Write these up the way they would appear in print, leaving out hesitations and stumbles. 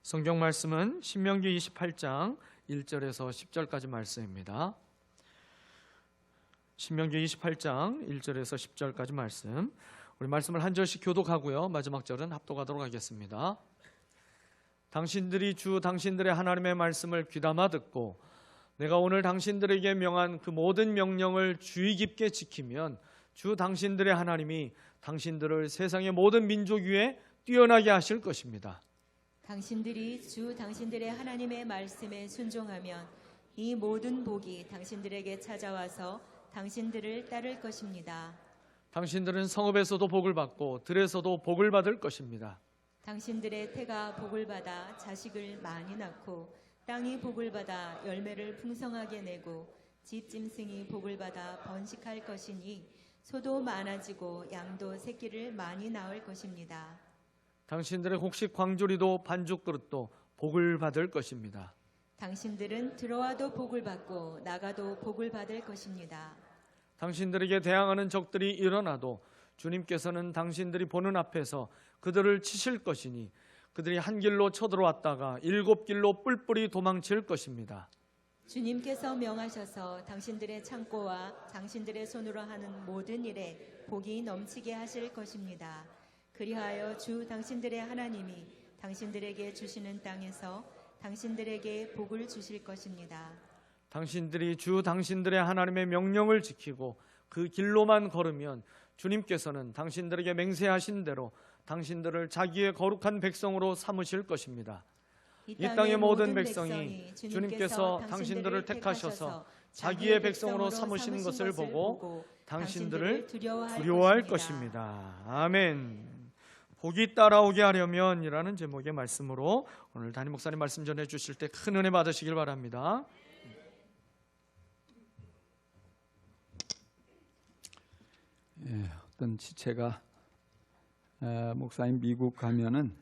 성경 말씀은 신명기 28장 1절에서 10절까지 말씀입니다. 신명기 28장 1절에서 10절까지 말씀, 우리 말씀을 한 절씩 교독하고요, 마지막 절은 합독하도록 하겠습니다. 당신들이 주 당신들의 하나님의 말씀을 귀담아 듣고 내가 오늘 당신들에게 명한 그 모든 명령을 주의 깊게 지키면 주 당신들의 하나님이 당신들을 세상의 모든 민족 위에 뛰어나게 하실 것입니다. 당신들이 주 당신들의 하나님의 말씀에 순종하면 이 모든 복이 당신들에게 찾아와서 당신들을 따를 것입니다. 당신들은 성읍에서도 복을 받고 들에서도 복을 받을 것입니다. 당신들의 태가 복을 받아 자식을 많이 낳고 땅이 복을 받아 열매를 풍성하게 내고 집 짐승이 복을 받아 번식할 것이니 소도 많아지고 양도 새끼를 많이 낳을 것입니다. 당신들의 곡식 광주리도 반죽 그릇도 복을 받을 것입니다. 당신들은 들어와도 복을 받고 나가도 복을 받을 것입니다. 당신들에게 대항하는 적들이 일어나도 주님께서는 당신들이 보는 앞에서 그들을 치실 것이니 그들이 한 길로 쳐들어왔다가 7길로 뿔뿔이 도망칠 것입니다. 주님께서 명하셔서 당신들의 창고와 당신들의 손으로 하는 모든 일에 복이 넘치게 하실 것입니다. 그리하여 주 당신들의 하나님이 당신들에게 주시는 땅에서 당신들에게 복을 주실 것입니다. 당신들이 주 당신들의 하나님의 명령을 지키고 그 길로만 걸으면 주님께서는 당신들에게 맹세하신 대로 당신들을 자기의 거룩한 백성으로 삼으실 것입니다. 이 땅의 모든 백성이 주님께서 당신들을 택하셔서 자기의 백성으로 삼으신 것을 보고 당신들을 두려워할 것입니다. 아멘. 복이 따라오게 하려면 이라는 제목의 말씀으로 오늘 담임 목사님 말씀 전해 주실 때 큰 은혜 받으시길 바랍니다. 어떤 지체가 목사님 미국 가면은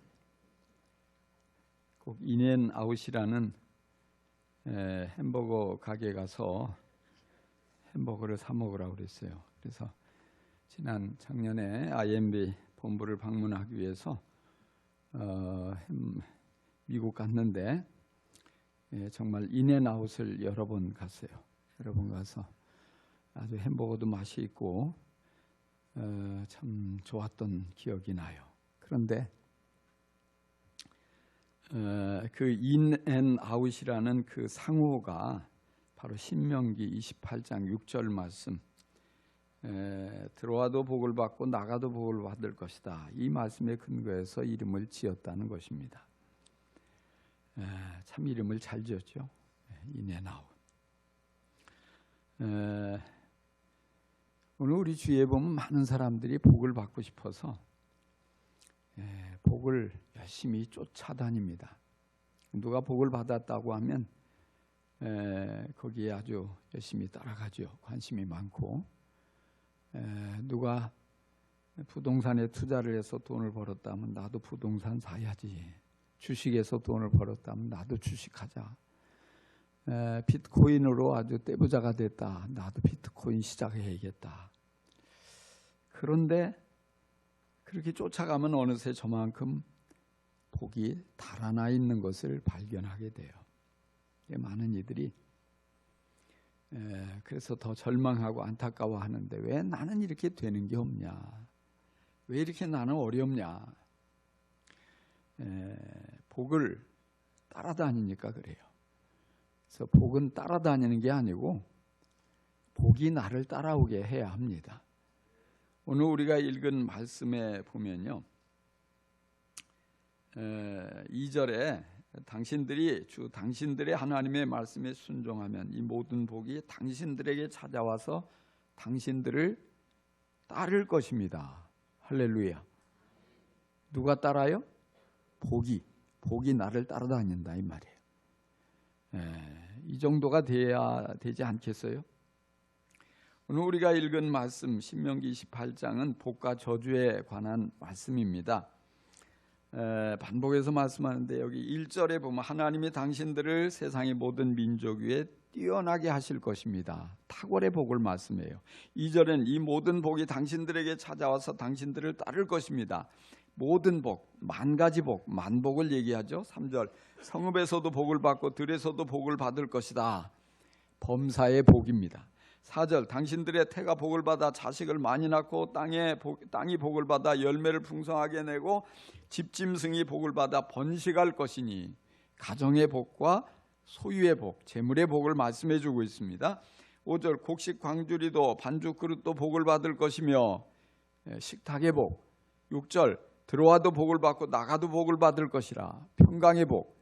꼭 인앤아웃이라는 햄버거 가게 가서 햄버거를 사 먹으라고 그랬어요. 그래서 작년에 IMB 본부를 방문하기 위해서 미국 갔는데 정말 인앤아웃을 여러 번 갔어요. 여러 번 가서 아주 햄버거도 맛이 있고 참 좋았던 기억이 나요. 그런데 그 인앤아웃이라는 그 상호가 바로 신명기 28장 6절 말씀, 들어와도 복을 받고 나가도 복을 받을 것이다, 이 말씀에 근거해서 이름을 지었다는 것입니다. 참 이름을 잘 지었죠. 인앤아웃. 오늘 우리 주위에 보면 많은 사람들이 복을 받고 싶어서 복을 열심히 쫓아다닙니다. 누가 복을 받았다고 하면 거기에 아주 열심히 따라가죠. 관심이 많고, 누가 부동산에 투자를 해서 돈을 벌었다면 나도 부동산 사야지, 주식에서 돈을 벌었다면 나도 주식하자, 비트코인으로 아주 떼부자가 됐다, 나도 비트코인 시작해야겠다. 그런데 그렇게 쫓아가면 어느새 저만큼 복이 달아나 있는 것을 발견하게 돼요. 많은 이들이 그래서 더 절망하고 안타까워하는데, 왜 나는 이렇게 되는 게 없냐, 왜 이렇게 나는 어렵냐. 복을 따라다니니까 그래요. 그래서 복은 따라다니는 게 아니고 복이 나를 따라오게 해야 합니다. 오늘 우리가 읽은 말씀에 보면요, 2절에 당신들이 주 당신들의 하나님의 말씀에 순종하면 이 모든 복이 당신들에게 찾아와서 당신들을 따를 것입니다. 할렐루야. 누가 따라요? 복이 나를 따라다닌다, 이 말이에요. 이 정도가 돼야 되지 않겠어요? 오늘 우리가 읽은 말씀 신명기 28장은 복과 저주에 관한 말씀입니다. 반복해서 말씀하는데 여기 1절에 보면 하나님이 당신들을 세상의 모든 민족 위에 뛰어나게 하실 것입니다. 탁월의 복을 말씀해요. 2절에는 이 모든 복이 당신들에게 찾아와서 당신들을 따를 것입니다. 모든 복, 만 가지 복, 만복을 얘기하죠. 3절 성읍에서도 복을 받고 들에서도 복을 받을 것이다. 범사의 복입니다. 4절 당신들의 태가 복을 받아 자식을 많이 낳고 땅이 복을 받아 열매를 풍성하게 내고 집짐승이 복을 받아 번식할 것이니 가정의 복과 소유의 복, 재물의 복을 말씀해 주고 있습니다. 5절 곡식 광주리도 반죽 그릇도 복을 받을 것이며 식탁의 복. 6절 들어와도 복을 받고 나가도 복을 받을 것이라 평강의 복.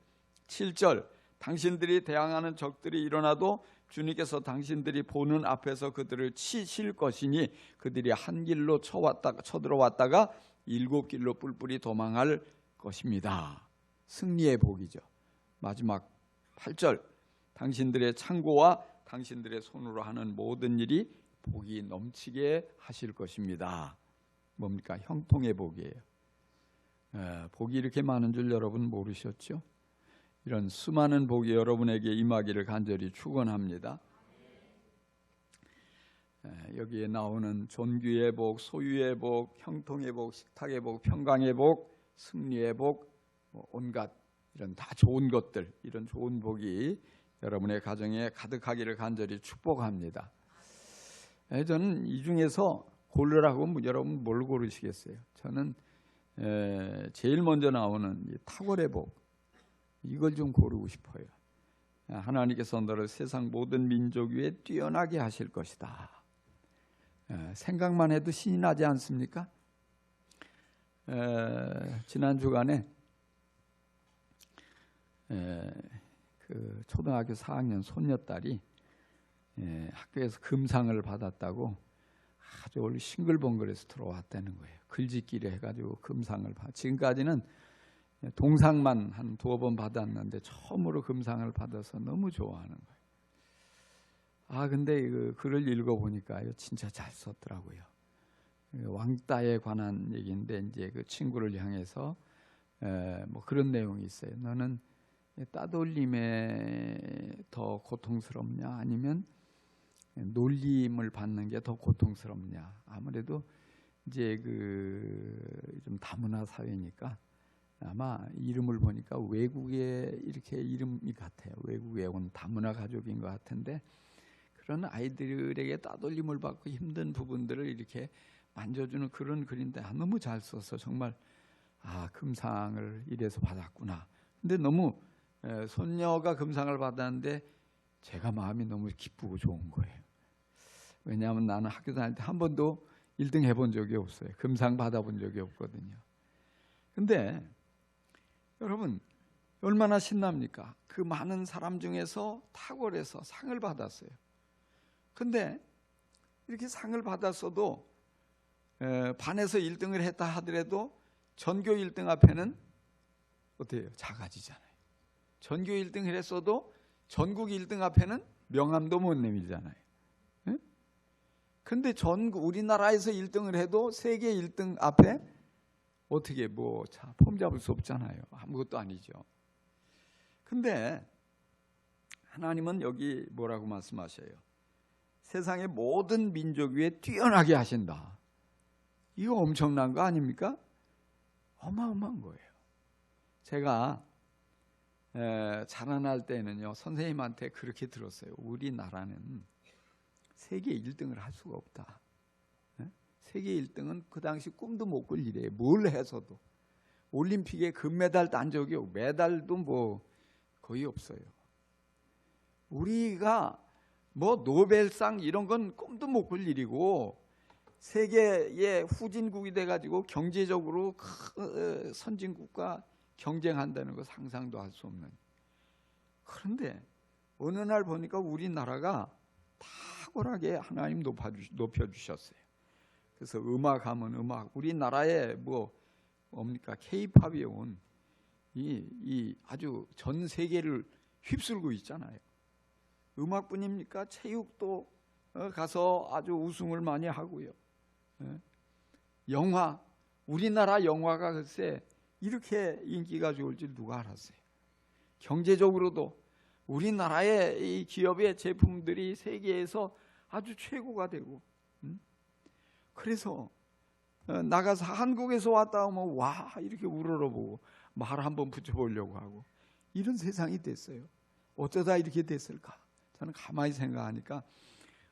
7절 당신들이 대항하는 적들이 일어나도 주님께서 당신들이 보는 앞에서 그들을 치실 것이니 그들이 한 길로 쳐들어왔다가 7길로 뿔뿔이 도망할 것입니다. 승리의 복이죠. 마지막 8절 당신들의 창고와 당신들의 손으로 하는 모든 일이 복이 넘치게 하실 것입니다. 뭡니까? 형통의 복이에요. 복이 이렇게 많은 줄 여러분 모르셨죠? 이런 수많은 복이 여러분에게 임하기를 간절히 축원합니다. 여기에 나오는 존귀의 복, 소유의 복, 형통의 복, 식탁의 복, 평강의 복, 승리의 복, 온갖 이런 다 좋은 것들, 이런 좋은 복이 여러분의 가정에 가득하기를 간절히 축복합니다. 저는 이 중에서 고르라고 여러분 뭘 고르시겠어요? 저는 제일 먼저 나오는 이 탁월의 복, 이걸 좀 고르고 싶어요. 하나님께서 너를 세상 모든 민족 위에 뛰어나게 하실 것이다. 생각만 해도 신이 나지 않습니까? 지난 주간에 그 초등학교 4학년 손녀딸이 학교에서 금상을 받았다고 아주 싱글벙글해서 들어왔다는 거예요. 글짓기를 해가지고 금상을 지금까지는 동상만 한 2번 받았는데 처음으로 금상을 받아서 너무 좋아하는 거예요. 근데 그 글을 읽어보니까 진짜 잘 썼더라고요. 왕따에 관한 얘기인데 이제 그 친구를 향해서 뭐 그런 내용이 있어요. 너는 따돌림에 더 고통스럽냐 아니면 놀림을 받는 게 더 고통스럽냐. 아무래도 이제 그 좀 다문화 사회니까 아마 이름을 보니까 외국의 이렇게 이름이 같아요. 외국에 온 다문화 가족인 것 같은데 그런 아이들에게 따돌림을 받고 힘든 부분들을 이렇게 만져주는 그런 글인데 너무 잘 써서 정말 금상을 이래서 받았구나. 근데 너무 손녀가 금상을 받았는데 제가 마음이 너무 기쁘고 좋은 거예요. 왜냐하면 나는 학교 다닐 때 한 번도 1등 해본 적이 없어요. 금상 받아본 적이 없거든요. 근데 여러분 얼마나 신납니까? 그 많은 사람 중에서 탁월해서 상을 받았어요. 근데 이렇게 상을 받았어도 반에서 1등을 했다 하더라도 전교 1등 앞에는 어때요? 작아지잖아요. 전교 1등을 했어도 전국 1등 앞에는 명함도 못 내밀잖아요. 근데 우리나라에서 1등을 해도 세계 1등 앞에 어떻게 폼 잡을 수 없잖아요. 아무것도 아니죠. 근데 하나님은 여기 뭐라고 말씀하셔요? 세상의 모든 민족 위에 뛰어나게 하신다. 이거 엄청난 거 아닙니까? 어마어마한 거예요. 제가 자라날 때는요, 선생님한테 그렇게 들었어요. 우리나라는 세계 1등을 할 수가 없다. 세계 1등은 그 당시 꿈도 못 꿀 일이에요. 뭘 해서도. 올림픽에 금메달 딴 적이 없고 메달도 거의 없어요. 우리가 노벨상 이런 건 꿈도 못 꿀 일이고 세계의 후진국이 돼가지고 경제적으로 선진국과 경쟁한다는 거 상상도 할 수 없는. 그런데 어느 날 보니까 우리나라가 탁월하게 하나님 높여주셨어요. 그래서 음악하면 음악, 우리나라에 뭡니까? K-팝이 온 이 아주 전 세계를 휩쓸고 있잖아요. 음악뿐입니까? 체육도 가서 아주 우승을 많이 하고요. 영화, 우리나라 영화가 글쎄 이렇게 인기가 좋을 줄 누가 알았어요. 경제적으로도 우리나라의 이 기업의 제품들이 세계에서 아주 최고가 되고, 그래서 나가서 한국에서 왔다 하면 와 이렇게 우러러보고 말 한번 붙여보려고 하고 이런 세상이 됐어요. 어쩌다 이렇게 됐을까? 저는 가만히 생각하니까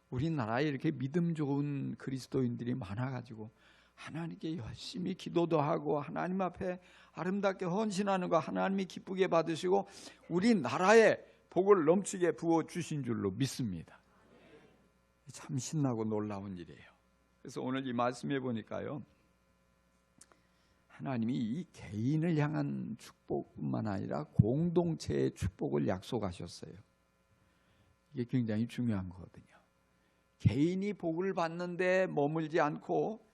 우리나라에 이렇게 믿음 좋은 그리스도인들이 많아가지고 하나님께 열심히 기도도 하고 하나님 앞에 아름답게 헌신하는 거 하나님이 기쁘게 받으시고 우리나라에 복을 넘치게 부어주신 줄로 믿습니다. 참 신나고 놀라운 일이에요. 그래서 오늘 이 말씀해 보니까요, 하나님이 이 개인을 향한 축복뿐만 아니라 공동체의 축복을 약속하셨어요. 이게 굉장히 중요한 거거든요. 개인이 복을 받는데 머물지 않고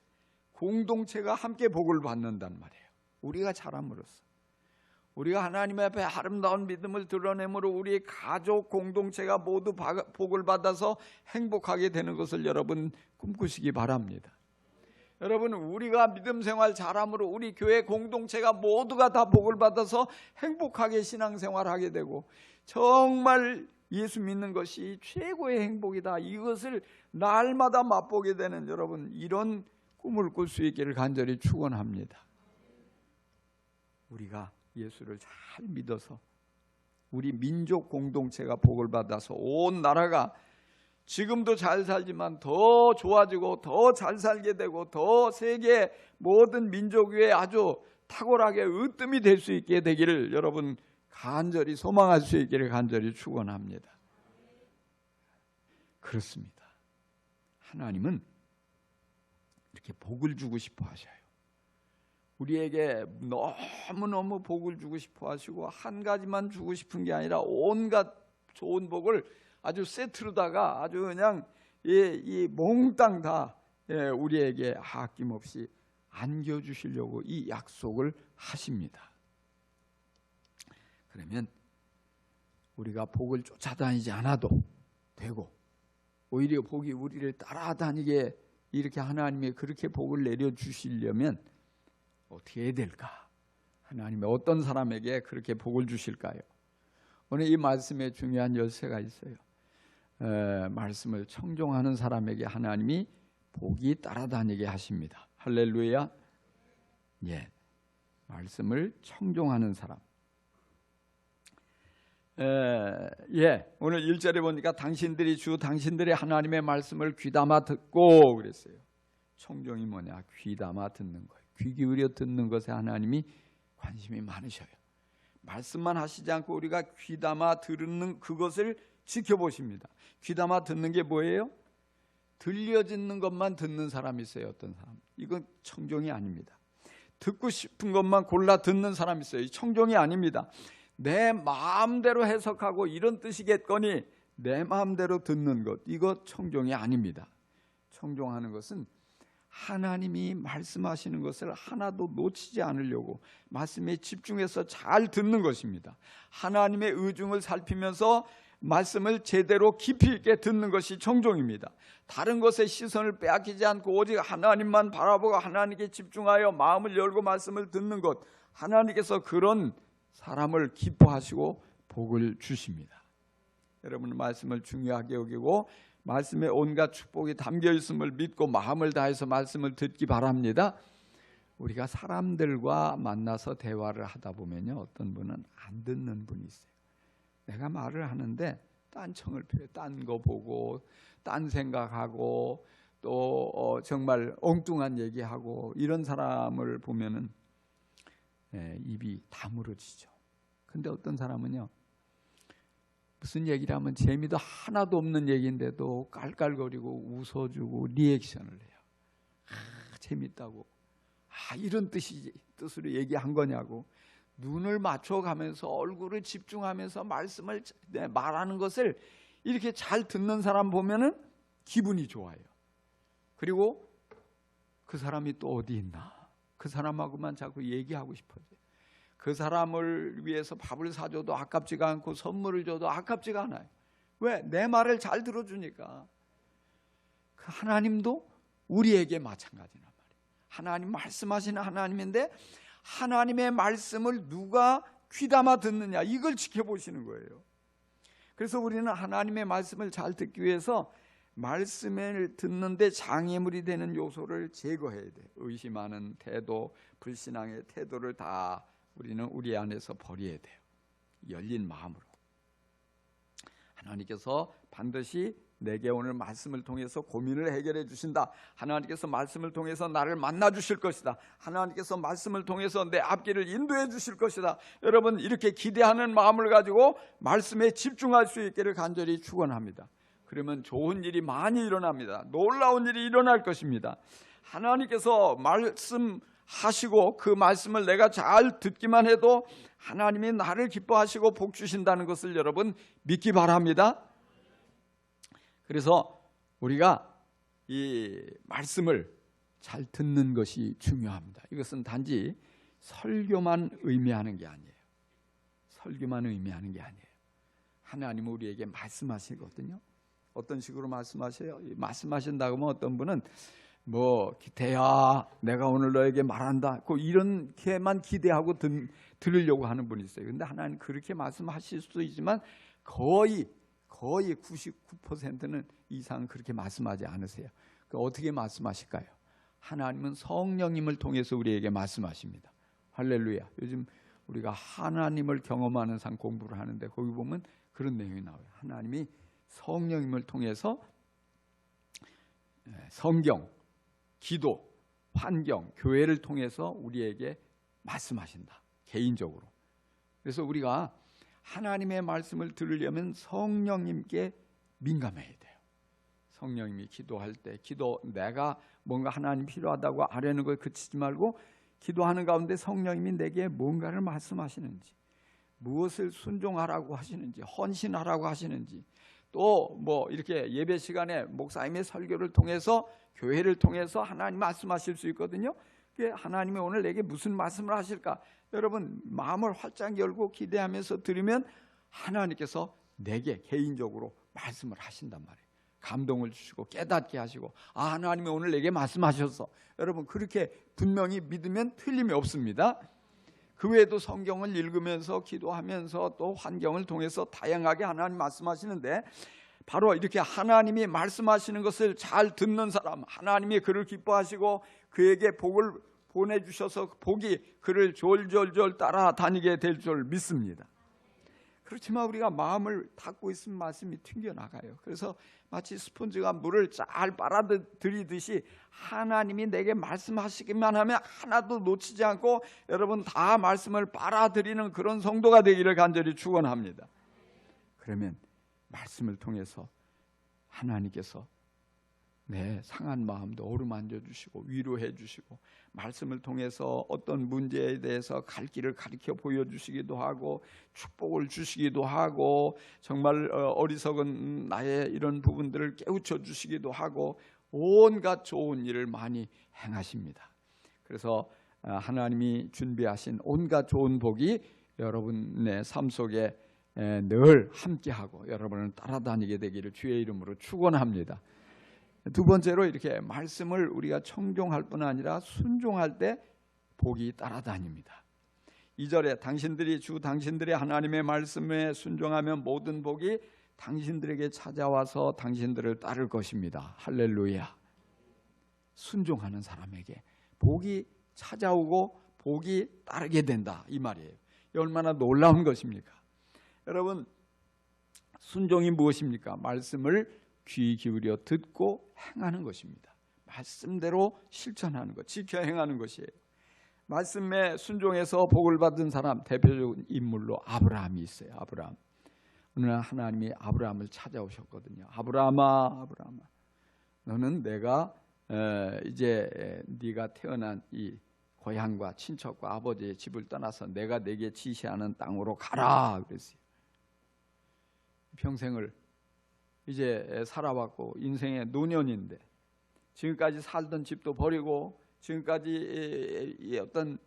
공동체가 함께 복을 받는단 말이에요. 우리가 자람으로써 우리가 하나님 앞에 아름다운 믿음을 드러내므로 우리 가족 공동체가 모두 복을 받아서 행복하게 되는 것을 여러분 꿈꾸시기 바랍니다. 여러분 우리가 믿음 생활 잘함으로 우리 교회 공동체가 모두가 다 복을 받아서 행복하게 신앙생활하게 되고 정말 예수 믿는 것이 최고의 행복이다. 이것을 날마다 맛보게 되는 여러분 이런 꿈을 꿀 수 있기를 간절히 축원합니다. 우리가 예수를 잘 믿어서 우리 민족 공동체가 복을 받아서 온 나라가 지금도 잘 살지만 더 좋아지고 더 잘 살게 되고 더 세계 모든 민족 위에 아주 탁월하게 으뜸이 될 수 있게 되기를 여러분 간절히 소망할 수 있기를 간절히 축원합니다. 그렇습니다. 하나님은 이렇게 복을 주고 싶어 하셔요. 우리에게 너무너무 복을 주고 싶어 하시고 한 가지만 주고 싶은 게 아니라 온갖 좋은 복을 아주 세트로다가 아주 그냥 이 몽땅 다 우리에게 아낌없이 안겨주시려고 이 약속을 하십니다. 그러면 우리가 복을 쫓아다니지 않아도 되고 오히려 복이 우리를 따라다니게 이렇게 하나님이 그렇게 복을 내려주시려면 어떻게 해야 될까? 하나님이 어떤 사람에게 그렇게 복을 주실까요? 오늘 이 말씀에 중요한 열쇠가 있어요. 말씀을 청종하는 사람에게 하나님이 복이 따라다니게 하십니다. 할렐루야. 예, 말씀을 청종하는 사람. 오늘 1절에 보니까 당신들이 당신들의 하나님의 말씀을 귀담아 듣고 그랬어요. 청종이 뭐냐? 귀담아 듣는 거예요. 귀 기울여 듣는 것에 하나님이 관심이 많으셔요. 말씀만 하시지 않고 우리가 귀담아 듣는 그것을 지켜보십니다. 귀담아 듣는 게 뭐예요? 들려지는 것만 듣는 사람이 있어요. 어떤 사람. 이건 청종이 아닙니다. 듣고 싶은 것만 골라 듣는 사람이 있어요. 청종이 아닙니다. 내 마음대로 해석하고 이런 뜻이겠거니 내 마음대로 듣는 것, 이거 청종이 아닙니다. 청종하는 것은 하나님이 말씀하시는 것을 하나도 놓치지 않으려고 말씀에 집중해서 잘 듣는 것입니다. 하나님의 의중을 살피면서 말씀을 제대로 깊이 있게 듣는 것이 청종입니다. 다른 것에 시선을 빼앗기지 않고 오직 하나님만 바라보고 하나님께 집중하여 마음을 열고 말씀을 듣는 것, 하나님께서 그런 사람을 기뻐하시고 복을 주십니다. 여러분 말씀을 중요하게 여기고 말씀에 온갖 축복이 담겨 있음을 믿고 마음을 다해서 말씀을 듣기 바랍니다. 우리가 사람들과 만나서 대화를 하다 보면요, 어떤 분은 안 듣는 분이 있어요. 내가 말을 하는데 딴청을 펴요. 딴 거 보고 딴 생각하고 또 정말 엉뚱한 얘기하고 이런 사람을 보면은 입이 다물어지죠. 근데 어떤 사람은요, 무슨 얘기를 하면 재미도 하나도 없는 얘기인데도 깔깔거리고 웃어주고 리액션을 해요. 재밌다고. 이런 뜻으로 얘기한 거냐고. 눈을 맞춰가면서 얼굴을 집중하면서 말씀을 말하는 것을 이렇게 잘 듣는 사람 보면은 기분이 좋아요. 그리고 그 사람이 또 어디 있나? 그 사람하고만 자꾸 얘기하고 싶어져요. 그 사람을 위해서 밥을 사줘도 아깝지가 않고 선물을 줘도 아깝지가 않아요. 왜? 내 말을 잘 들어주니까. 그 하나님도 우리에게 마찬가지란 말이에요. 하나님 말씀하시는 하나님인데 하나님의 말씀을 누가 귀담아 듣느냐, 이걸 지켜보시는 거예요. 그래서 우리는 하나님의 말씀을 잘 듣기 위해서 말씀을 듣는데 장애물이 되는 요소를 제거해야 돼. 의심하는 태도, 불신앙의 태도를 다 우리는 우리 안에서 버려야 돼요. 열린 마음으로. 하나님께서 반드시 내게 오늘 말씀을 통해서 고민을 해결해 주신다. 하나님께서 말씀을 통해서 나를 만나 주실 것이다. 하나님께서 말씀을 통해서 내 앞길을 인도해 주실 것이다. 여러분, 이렇게 기대하는 마음을 가지고 말씀에 집중할 수 있기를 간절히 축원합니다. 그러면 좋은 일이 많이 일어납니다. 놀라운 일이 일어날 것입니다. 하나님께서 말씀하시고 그 말씀을 내가 잘 듣기만 해도 하나님이 나를 기뻐하시고 복 주신다는 것을 여러분 믿기 바랍니다. 그래서 우리가 이 말씀을 잘 듣는 것이 중요합니다. 이것은 단지 설교만 의미하는 게 아니에요. 설교만 의미하는 게 아니에요. 하나님은 우리에게 말씀하시거든요. 어떤 식으로 말씀하세요? 말씀하신다고 하면 어떤 분은 기태야 내가 오늘 너에게 말한다, 이렇게만 기대하고 들으려고 하는 분이 있어요. 근데 하나님 그렇게 말씀하실 수도 있지만 거의 99%는 이상 그렇게 말씀하지 않으세요. 어떻게 말씀하실까요? 하나님은 성령님을 통해서 우리에게 말씀하십니다. 할렐루야. 요즘 우리가 하나님을 경험하는 상 공부를 하는데 거기 보면 그런 내용이 나와요. 하나님이 성령님을 통해서 성경, 기도, 환경, 교회를 통해서 우리에게 말씀하신다. 개인적으로. 그래서 우리가 하나님의 말씀을 들으려면 성령님께 민감해야 돼요. 성령님이 기도할 때 내가 뭔가 하나님 필요하다고 아뢰는 거에 그치지 말고 기도하는 가운데 성령님이 내게 뭔가를 말씀하시는지, 무엇을 순종하라고 하시는지, 헌신하라고 하시는지, 또 이렇게 예배 시간에 목사님의 설교를 통해서, 교회를 통해서 하나님 말씀하실 수 있거든요. 하나님이 오늘 내게 무슨 말씀을 하실까? 여러분 마음을 활짝 열고 기대하면서 들으면 하나님께서 내게 개인적으로 말씀을 하신단 말이에요. 감동을 주시고 깨닫게 하시고, 하나님이 오늘 내게 말씀하셨어. 여러분 그렇게 분명히 믿으면 틀림이 없습니다. 그 외에도 성경을 읽으면서 기도하면서 또 환경을 통해서 다양하게 하나님 말씀하시는데, 바로 이렇게 하나님이 말씀하시는 것을 잘 듣는 사람, 하나님이 그를 기뻐하시고 그에게 복을 보내주셔서 복이 그를 졸졸졸 따라다니게 될 줄 믿습니다. 그렇지만 우리가 마음을 닫고 있으면 말씀이 튕겨나가요. 그래서 마치 스펀지가 물을 잘 빨아들이듯이 하나님이 내게 말씀하시기만 하면 하나도 놓치지 않고 여러분 다 말씀을 빨아들이는 그런 성도가 되기를 간절히 축원합니다. 그러면 말씀을 통해서 하나님께서 내 상한 마음도 어루만져 주시고 위로해 주시고, 말씀을 통해서 어떤 문제에 대해서 갈 길을 가르쳐 보여주시기도 하고 축복을 주시기도 하고, 정말 어리석은 나의 이런 부분들을 깨우쳐 주시기도 하고, 온갖 좋은 일을 많이 행하십니다. 그래서 하나님이 준비하신 온갖 좋은 복이 여러분의 삶 속에 늘 함께하고 여러분을 따라다니게 되기를 주의 이름으로 축원합니다. 두 번째로 이렇게 말씀을 우리가 청종할 뿐 아니라 순종할 때 복이 따라다닙니다. 2절에 당신들의 하나님의 말씀에 순종하면 모든 복이 당신들에게 찾아와서 당신들을 따를 것입니다. 할렐루야. 순종하는 사람에게 복이 찾아오고 복이 따르게 된다, 이 말이에요. 얼마나 놀라운 것입니까? 여러분, 순종이 무엇입니까? 말씀을 귀 기울여 듣고 행하는 것입니다. 말씀대로 실천하는 것, 지켜 행하는 것이에요. 말씀에 순종해서 복을 받은 사람, 대표적인 인물로 아브라함이 있어요. 아브라함. 어느 날 하나님이 아브라함을 찾아오셨거든요. 아브라함아, 너는 내가 이제 네가 태어난 이 고향과 친척과 아버지의 집을 떠나서 내가 내게 지시하는 땅으로 가라 그랬어요. 평생을 이제 살아왔고 인생의 노년인데 지금까지 살던 집도 버리고 지금까지 어떤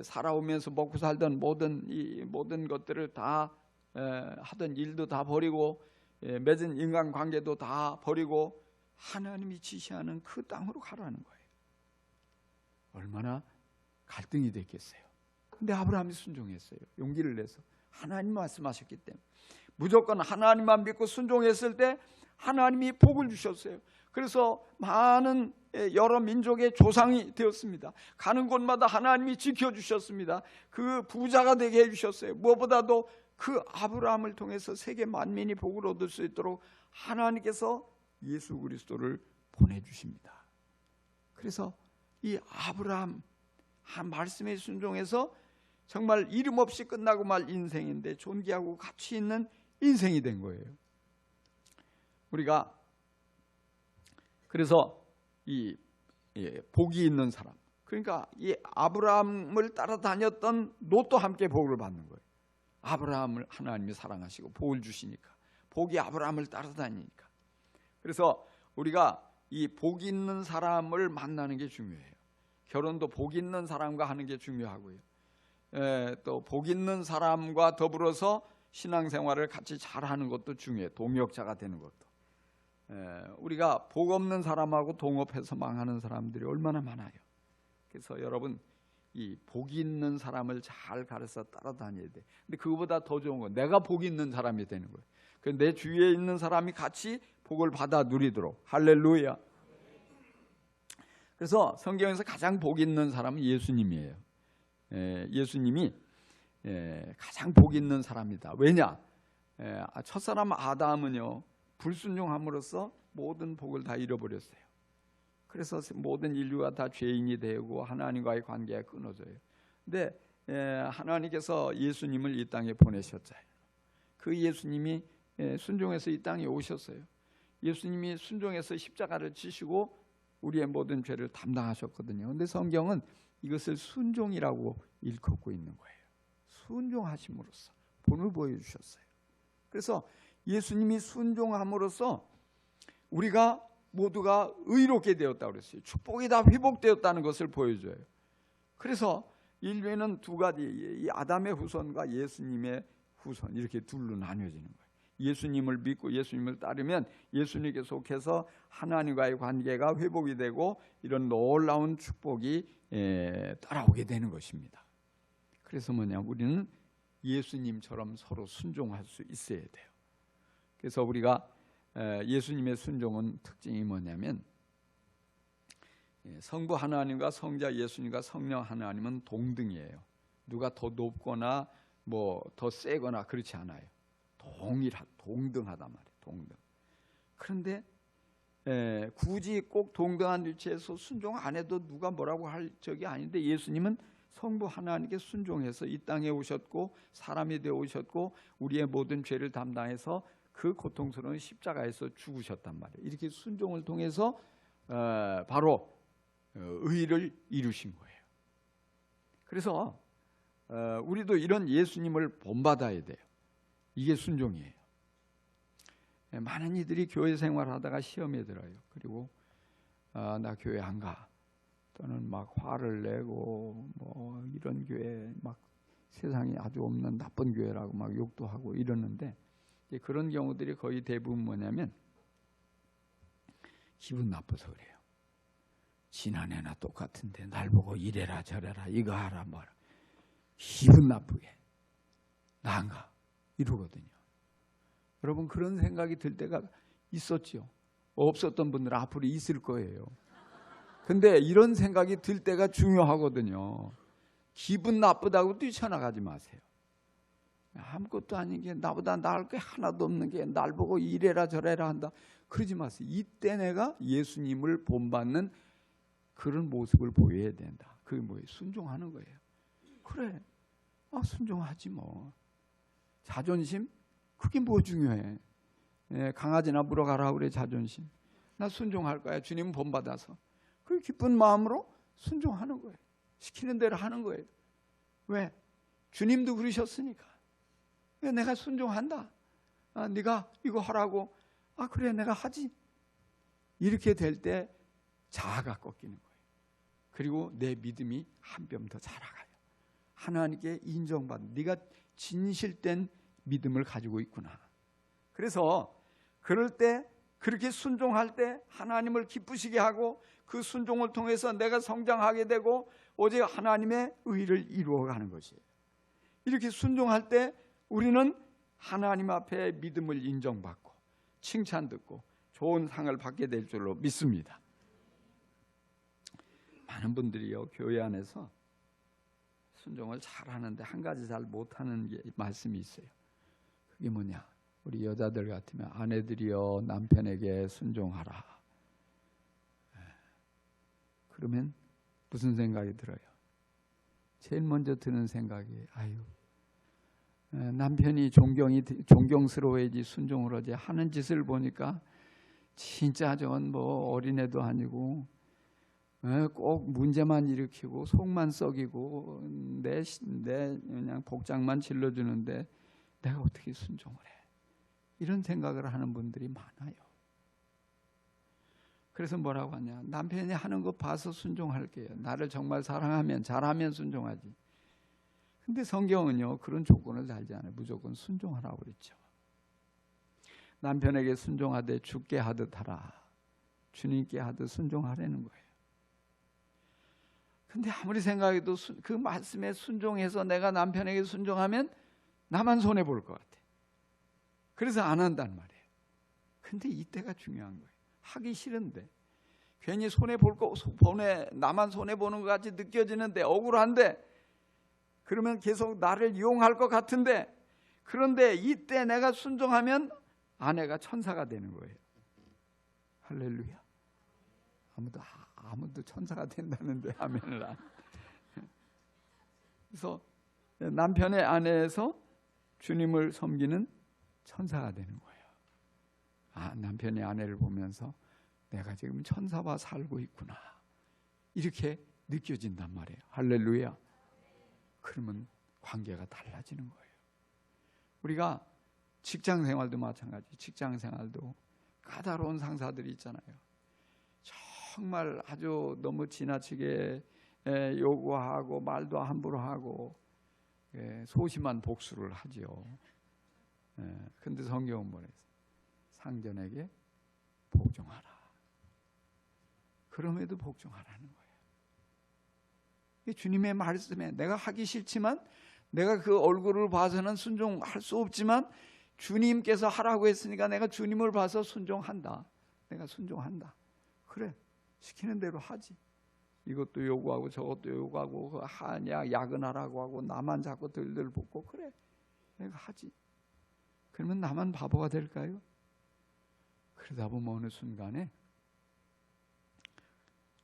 살아오면서 먹고 살던 모든 것들을 다 하던 일도 다 버리고 맺은 인간관계도 다 버리고 하나님이 지시하는 그 땅으로 가라는 거예요. 얼마나 갈등이 됐겠어요. 근데 아브라함이 순종했어요. 용기를 내서 하나님 말씀하셨기 때문에. 무조건 하나님만 믿고 순종했을 때 하나님이 복을 주셨어요. 그래서 많은 여러 민족의 조상이 되었습니다. 가는 곳마다 하나님이 지켜주셨습니다. 그 부자가 되게 해주셨어요. 무엇보다도 그 아브라함을 통해서 세계 만민이 복을 얻을 수 있도록 하나님께서 예수 그리스도를 보내주십니다. 그래서 이 아브라함 한 말씀에 순종해서 정말 이름 없이 끝나고 말 인생인데 존귀하고 가치 있는 인생이 된 거예요. 우리가 그래서 이 복이 있는 사람, 그러니까 이 아브라함을 따라다녔던 롯도 함께 복을 받는 거예요. 아브라함을 하나님이 사랑하시고 복을 주시니까, 복이 아브라함을 따라다니니까. 그래서 우리가 이 복 있는 사람을 만나는 게 중요해요. 결혼도 복 있는 사람과 하는 게 중요하고요. 또 복 있는 사람과 더불어서 신앙생활을 같이 잘하는 것도 중요해요. 동역자가 되는 것도. 우리가 복 없는 사람하고 동업해서 망하는 사람들이 얼마나 많아요. 그래서 여러분 이 복이 있는 사람을 잘 가르쳐 따라다녀야 돼. 근데 그거보다 더 좋은 건 내가 복이 있는 사람이 되는 거예요. 내 주위에 있는 사람이 같이 복을 받아 누리도록. 할렐루야. 그래서 성경에서 가장 복 있는 사람은 예수님이에요. 예수님이 가장 복 있는 사람이다. 왜냐? 첫사람 아담은요 불순종함으로써 모든 복을 다 잃어버렸어요. 그래서 모든 인류가 다 죄인이 되고 하나님과의 관계가 끊어져요. 근데 하나님께서 예수님을 이 땅에 보내셨잖아요. 그 예수님이 순종해서 이 땅에 오셨어요. 예수님이 순종해서 십자가를 지시고 우리의 모든 죄를 담당하셨거든요. 근데 성경은 이것을 순종이라고 일컫고 있는 거예요. 순종하심으로써 본을 보여주셨어요. 그래서 예수님이 순종함으로써 우리가 모두가 의롭게 되었다고 그랬어요. 축복이 다 회복되었다는 것을 보여줘요. 그래서 인류에는 두 가지, 이 아담의 후손과 예수님의 후손, 이렇게 둘로 나뉘어지는 거예요. 예수님을 믿고 예수님을 따르면 예수님께 속해서 하나님과의 관계가 회복이 되고 이런 놀라운 축복이 따라오게 되는 것입니다. 그래서 우리는 예수님처럼 서로 순종할 수 있어야 돼요. 그래서 우리가 예수님의 순종은 특징이 뭐냐면 성부 하나님과 성자 예수님과 성령 하나님은 동등이에요. 누가 더 높거나 뭐 더 세거나 그렇지 않아요. 동등하단 말이에요. 동등. 그런데 굳이 꼭 동등한 위치에서 순종 안 해도 누가 뭐라고 할 적이 아닌데 예수님은 성부 하나님께 순종해서 이 땅에 오셨고 사람이 되어 오셨고 우리의 모든 죄를 담당해서 그 고통스러운 십자가에서 죽으셨단 말이에요. 이렇게 순종을 통해서 바로 의를 이루신 거예요. 그래서 우리도 이런 예수님을 본받아야 돼요. 이게 순종이에요. 많은 이들이 교회 생활하다가 시험에 들어요. 그리고 나 교회 안 가. 또는 막 화를 내고 뭐 이런 교회 막 세상에 아주 없는 나쁜 교회라고 막 욕도 하고 이러는데 그런 경우들이 거의 대부분 뭐냐면 기분 나빠서 그래요. 지난해나 똑같은데 날 보고 이래라 저래라 이거 하라 뭐라 기분 나쁘게 나 안 가 이러거든요. 여러분 그런 생각이 들 때가 있었죠. 없었던 분들은 앞으로 있을 거예요. 근데 이런 생각이 들 때가 중요하거든요. 기분 나쁘다고 뛰쳐나가지 마세요. 아무것도 아닌 게 나보다 나을 게 하나도 없는 게 날 보고 이래라 저래라 한다. 그러지 마세요. 이때 내가 예수님을 본받는 그런 모습을 보여야 된다. 그게 뭐예요? 순종하는 거예요. 그래. 순종하지 뭐. 자존심? 그게 뭐 중요해. 강아지나 물어가라 그래 자존심. 나 순종할 거야. 주님 본받아서. 그 기쁜 마음으로 순종하는 거예요. 시키는 대로 하는 거예요. 왜? 주님도 그러셨으니까. 왜 내가 순종한다. 네가 이거 하라고. 그래 내가 하지. 이렇게 될 때 자아가 꺾이는 거예요. 그리고 내 믿음이 한 뼘 더 자라가요. 하나님께 인정받는 네가 진실된 믿음을 가지고 있구나. 그래서 그럴 때 그렇게 순종할 때 하나님을 기쁘시게 하고 그 순종을 통해서 내가 성장하게 되고 오직 하나님의 의를 이루어가는 것이에요. 이렇게 순종할 때 우리는 하나님 앞에 믿음을 인정받고 칭찬 듣고 좋은 상을 받게 될 줄로 믿습니다. 많은 분들이요, 교회 안에서 순종을 잘하는데 한 가지 잘 못하는 말씀이 있어요. 그게 뭐냐? 우리 여자들 같으면 아내들이여 남편에게 순종하라. 그러면 무슨 생각이 들어요? 제일 먼저 드는 생각이, 아유, 남편이 존경스러워야지 순종을 하지, 하는 짓을 보니까 진짜 저건 뭐 어린애도 아니고 꼭 문제만 일으키고 속만 썩이고 내 그냥 복장만 질러주는데 내가 어떻게 순종을 해? 이런 생각을 하는 분들이 많아요. 그래서 뭐라고 하냐? 남편이 하는 거 봐서 순종할게요. 나를 정말 사랑하면, 잘하면 순종하지. 근데 성경은요, 그런 조건을 달지 않아요. 무조건 순종하라고 그랬죠. 남편에게 순종하되 주께 하듯 하라. 주님께 하듯 순종하라는 거예요. 근데 아무리 생각해도 그 말씀에 순종해서 내가 남편에게 순종하면 나만 손해볼 것 같아. 그래서 안 한단 말이에요. 근데 이때가 중요한 거예요. 하기 싫은데, 괜히 나만 손해보는 것 같이 느껴지는데, 억울한데, 그러면 계속 나를 이용할 것 같은데, 그런데 이때 내가 순종하면 아내가 천사가 되는 거예요. 할렐루야. 아무도 천사가 된다는데 아멘을 안. 그래서 남편의 아내에서 주님을 섬기는 천사가 되는 거예요. 남편이 아내를 보면서 내가 지금 천사와 살고 있구나, 이렇게 느껴진단 말이에요. 할렐루야. 그러면 관계가 달라지는 거예요. 우리가 직장 생활도 마찬가지. 직장 생활도 까다로운 상사들이 있잖아요. 정말 아주 너무 지나치게 요구하고 말도 함부로 하고 소심한 복수를 하지요. 근데 성경은 뭐래요? 상전에게 복종하라. 그럼에도 복종하라는 거예요. 주님의 말씀에 내가 하기 싫지만, 내가 그 얼굴을 봐서는 순종할 수 없지만 주님께서 하라고 했으니까 내가 주님을 봐서 순종한다. 내가 순종한다. 그래, 시키는 대로 하지. 이것도 요구하고 저것도 요구하고 하냐, 야근하라고 하고 나만 자꾸 들들 볶고, 그래, 내가 하지. 그러면 나만 바보가 될까요? 그러다 보면 어느 순간에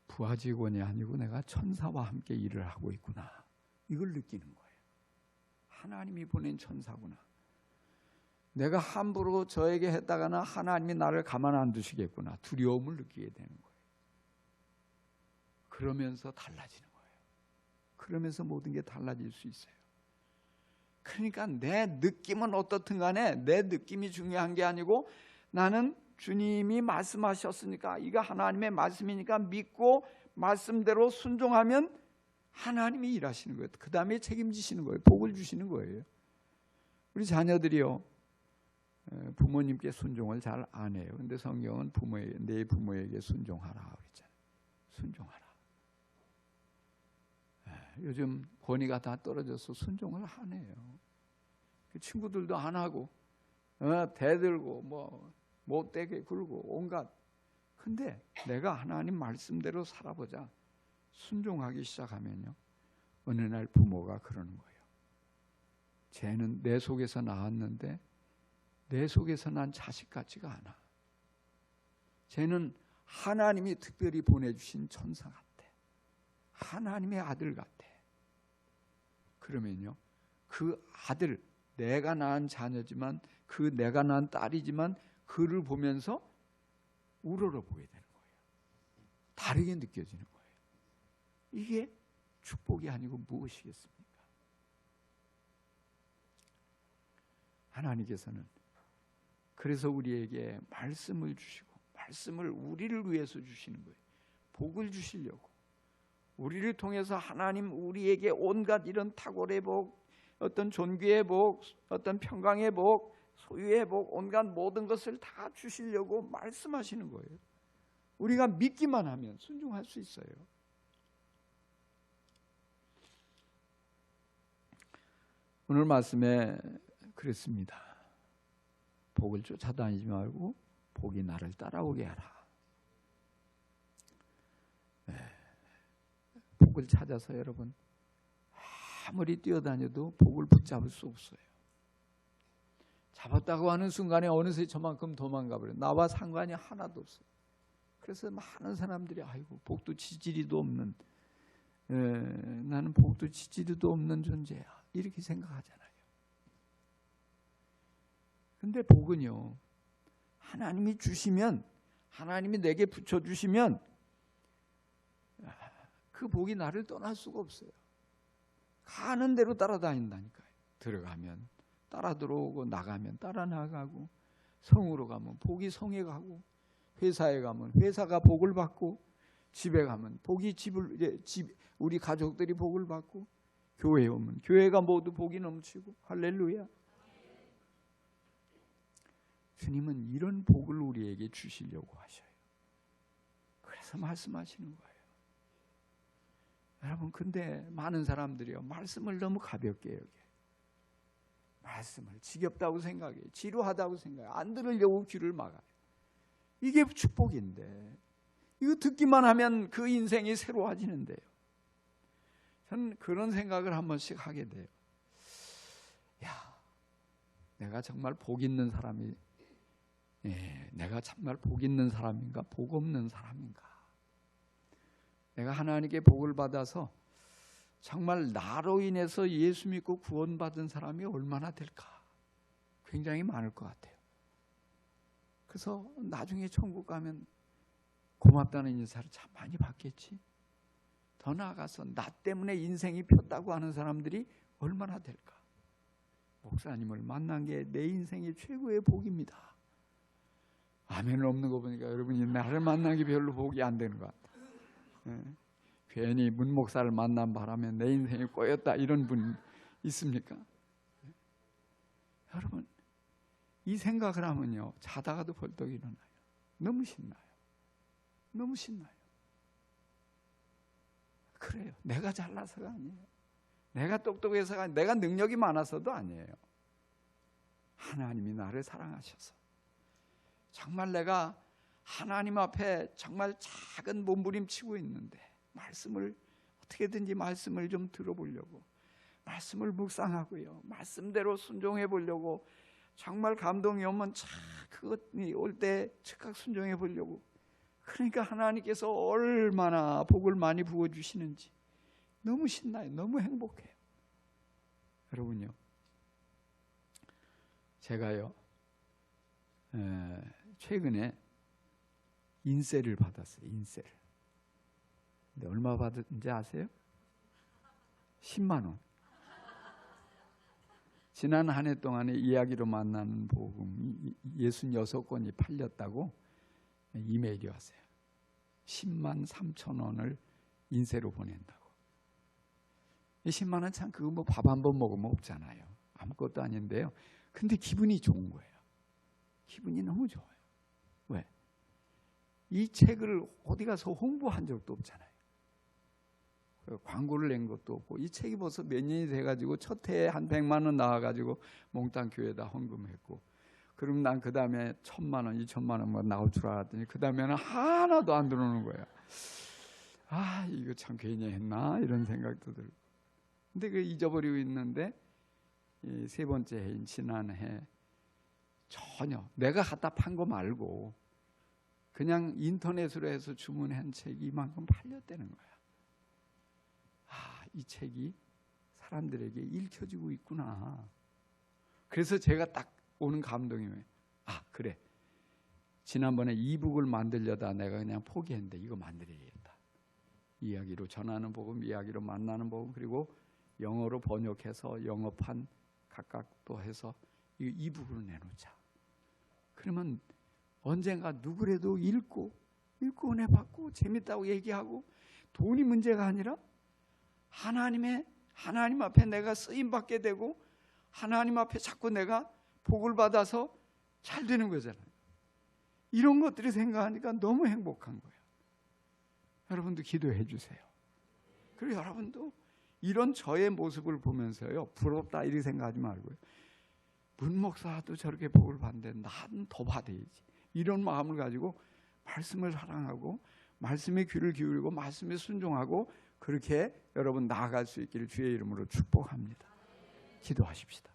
부하 직원이 아니고 내가 천사와 함께 일을 하고 있구나, 이걸 느끼는 거예요. 하나님이 보낸 천사구나. 내가 함부로 저에게 했다가는 하나님이 나를 가만 안 두시겠구나, 두려움을 느끼게 되는 거예요. 그러면서 달라지는 거예요. 그러면서 모든 게 달라질 수 있어요. 그러니까 내 느낌은 어떻든 간에 내 느낌이 중요한 게 아니고, 나는 주님이 말씀하셨으니까, 이거 하나님의 말씀이니까 믿고 말씀대로 순종하면 하나님이 일하시는 거예요. 그 다음에 책임지시는 거예요. 복을 주시는 거예요. 우리 자녀들이요, 부모님께 순종을 잘 안 해요. 근데 성경은 내 부모에게 순종하라 그랬잖아요. 순종하라. 요즘 권위가 다 떨어져서 순종을 안 해요. 친구들도 안 하고, 대들고 못되게 굴고 온갖. 근데 내가 하나님 말씀대로 살아보자, 순종하기 시작하면요, 어느 날 부모가 그러는 거예요. 쟤는 내 속에서 낳았는데 내 속에서 난 자식 같지가 않아. 쟤는 하나님이 특별히 보내주신 천사 같아. 하나님의 아들 같아. 그러면요, 그 아들, 내가 낳은 자녀지만, 그 내가 낳은 딸이지만 그를 보면서 우러러 보게 되는 거예요. 다르게 느껴지는 거예요. 이게 축복이 아니고 무엇이겠습니까? 하나님께서는 그래서 우리에게 말씀을 주시고, 말씀을 우리를 위해서 주시는 거예요. 복을 주시려고. 우리를 통해서 하나님 우리에게 온갖 이런 탁월의 복, 어떤 존귀의 복, 어떤 평강의 복, 소유의 복, 온갖 모든 것을 다 주시려고 말씀하시는 거예요. 우리가 믿기만 하면 순종할 수 있어요. 오늘 말씀에 그랬습니다. 복을 쫓아다니지 말고 복이 나를 따라오게 하라. 복을 찾아서 여러분 아무리 뛰어다녀도 복을 붙잡을 수 없어요. 잡았다고 하는 순간에 어느새 저만큼 도망가 버려요. 나와 상관이 하나도 없어요. 그래서 많은 사람들이 아이고 복도 지지리도 없는 나는 복도 지지리도 없는 존재야 이렇게 생각하잖아요. 근데 복은요, 하나님이 주시면, 하나님이 내게 붙여주시면 그 복이 나를 떠날 수가 없어요. 가는 대로 따라다닌다니까요. 들어가면 따라 들어오고, 나가면 따라 나가고, 성으로 가면 복이 성에 가고, 회사에 가면 회사가 복을 받고, 집에 가면 복이 우리 가족들이 복을 받고, 교회에 오면 교회가 모두 복이 넘치고. 할렐루야. 주님은 이런 복을 우리에게 주시려고 하셔요. 그래서 말씀하시는 거예요. 여러분, 근데 많은 사람들이요, 말씀을 너무 가볍게 여겨요. 말씀을 지겹다고 생각해요. 지루하다고 생각해요. 안 들으려고 귀를 막아요. 이게 축복인데, 이거 듣기만 하면 그 인생이 새로워지는데요. 저는 그런 생각을 한 번씩 하게 돼요. 야, 내가 정말 복 있는 사람이, 내가 정말 복 있는 사람인가, 복 없는 사람인가? 내가 하나님께 복을 받아서 정말 나로 인해서 예수 믿고 구원받은 사람이 얼마나 될까? 굉장히 많을 것 같아요. 그래서 나중에 천국 가면 고맙다는 인사를 참 많이 받겠지. 더 나아가서 나 때문에 인생이 폈다고 하는 사람들이 얼마나 될까? 목사님을 만난 게 내 인생의 최고의 복입니다. 아멘은 없는 거 보니까 여러분이 나를 만난 게 별로 복이 안 되는 것 같다. 괜히 문 목사를 만난 바람에 내 인생이 꼬였다 이런 분 있습니까? 여러분, 이 생각을 하면요, 자다가도 벌떡 일어나요. 너무 신나요. 너무 신나요. 그래요. 내가 잘나서가 아니에요. 내가 똑똑해서가 아니에요. 내가 능력이 많아서도 아니에요. 하나님이 나를 사랑하셔서 정말 내가 하나님 앞에 정말 작은 몸부림치고 있는데 말씀을 어떻게든지 말씀을 좀 들어보려고, 말씀을 묵상하고요, 말씀대로 순종해 보려고, 정말 감동이 오면 그것이 올 때 즉각 순종해 보려고. 그러니까 하나님께서 얼마나 복을 많이 부어주시는지 너무 신나요. 너무 행복해요. 여러분요, 제가요 최근에 인세를 받았어요. 인세를. 근데 얼마 받은지 아세요? 10만 원. 지난 한 해 동안에 이야기로 만나는 복음이 66권이 팔렸다고 이메일이 왔어요. 10만 3천 원을 인세로 보낸다고. 10만 원 참 그거 뭐 밥 한 번 먹으면 없잖아요. 아무것도 아닌데요. 근데 기분이 좋은 거예요. 기분이 너무 좋아요. 왜? 이 책을 어디 가서 홍보한 적도 없잖아요. 광고를 낸 것도 없고, 이 책이 벌써 몇 년이 돼가지고 첫 해에 한 100만 원 나와가지고 몽땅 교회에다 헌금했고, 그럼 난 그 다음에 1,000만 원, 2,000만 원 뭐 나올 줄 알았더니 그 다음에는 하나도 안 들어오는 거예요. 아, 이거 참 괜히 했나 이런 생각도 들고. 근데 그 잊어버리고 있는데 이 세 번째 해인 지난해 전혀 내가 갖다 판 거 말고 그냥 인터넷으로 해서 주문한 책이 이만큼 팔렸다는 거야. 아, 이 책이 사람들에게 읽혀지고 있구나. 그래서 제가 딱 오는 감동이 왜? 아, 그래. 지난번에 이북을 만들려다 내가 그냥 포기했는데 이거 만들어야겠다. 이야기로 전하는 복음, 이야기로 만나는 복음, 그리고 영어로 번역해서 영어판 각각 또 해서 이 이북으로 내놓자. 그러면 언젠가 누구라도 읽고 은혜 받고 재밌다고 얘기하고, 돈이 문제가 아니라 하나님 앞에 내가 쓰임 받게 되고 하나님 앞에 자꾸 내가 복을 받아서 잘 되는 거잖아요. 이런 것들이 생각하니까 너무 행복한 거예요. 여러분도 기도해 주세요. 그리고 여러분도 이런 저의 모습을 보면서요, 부럽다 이렇게 생각하지 말고요, 문 목사도 저렇게 복을 받는데 난 더 받아야지. 이런 마음을 가지고 말씀을 사랑하고 말씀에 귀를 기울이고 말씀에 순종하고 그렇게 여러분 나아갈 수 있기를 주의 이름으로 축복합니다. 기도하십시다.